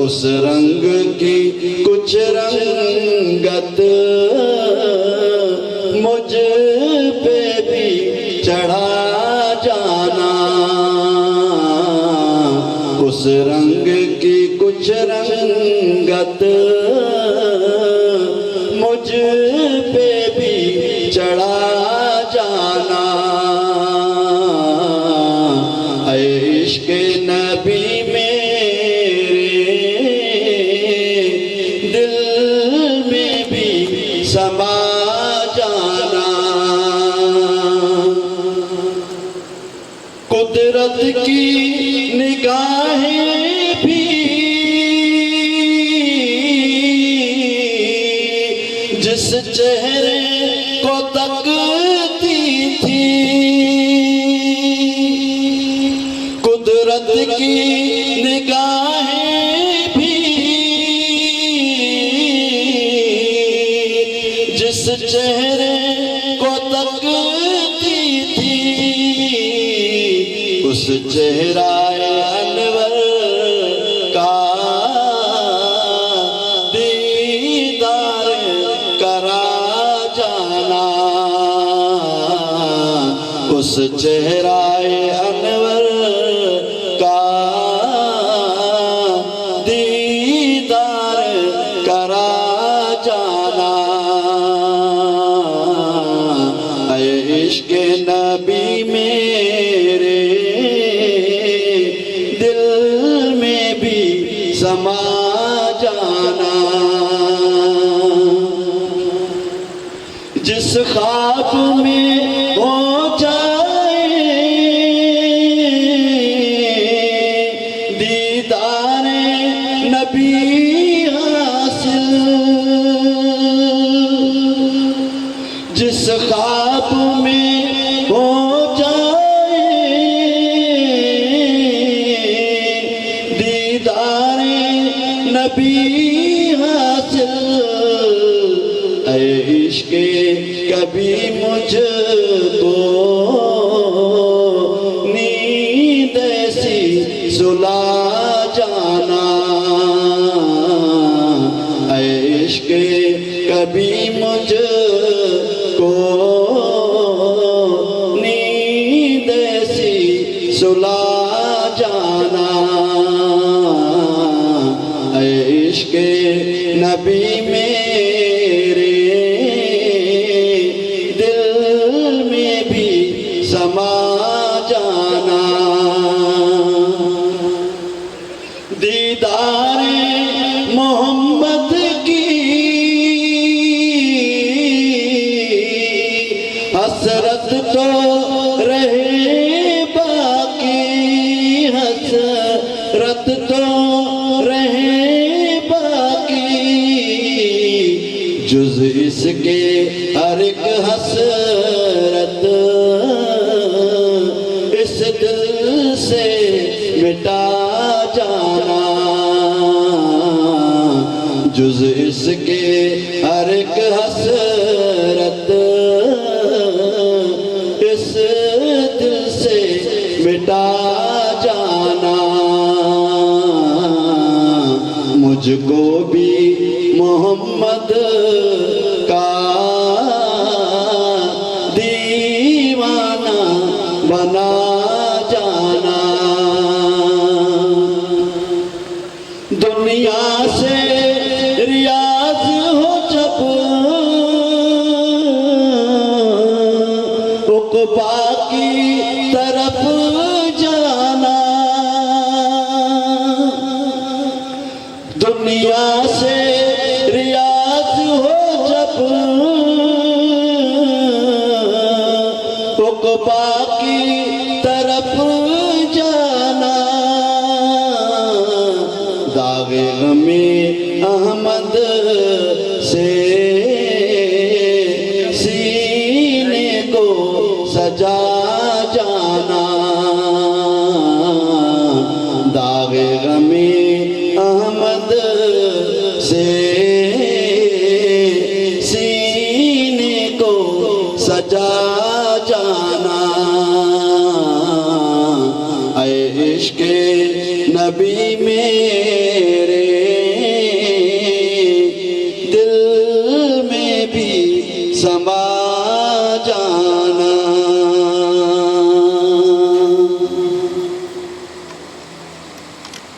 उस रंग की कुछ रंगत मुझ पे भी चढ़ा जाना। उस रंग की कुछ रंगत मुझ पे भी चढ़ा जाना। ऐ इश्क़ नबी समा जाना। कुदरत की निगाहें भी जिस चेहरे को तकती थी, कुदरत की निगाहें जिस चेहरे को तकती थी, उस चेहराए अनवर का दीदार करा जाना। उस चेहराए अनवर का दीदार करा जाना। इश्क़ नबी मेरे दिल में भी समा जाना। जिस ख्वाब में हो जाए दीदारे नबी हासिल, जिस ख्वाब में हो जाए दीदारे नबी हासिल, ऐ इश्क़ कभी मुझको नींद ऐसी सुला जाना। ऐ इश्क़ कभी मुझको नींद ऐसी सुला जाना। ऐ इश्क़ नबी मेरे दिल में भी समा जाना। दीदारे मोहम्मद की हसरत तो रहे बाकी, हसरत तो रहे बाकी, जुज़ इसके हर एक हसरत इस दिल से मिटा जाना। जुज़ इसके हर एक हसरत इस दिल से मिटा जाना। मुझको भी मोहम्मद का दीवाना बना जाना। दुनिया से रियाज हो जब उक़बा की तरफ जाना। दुनिया से रियाज हो जब उक़बा की तरफ जाना। दाग़े ग़मे अहमद से सीने को सजा जाना। दाग़े ग़मे अहमद से सीने को सजा जाना। ऐ इश्क़ नबी मेरे समा जाना।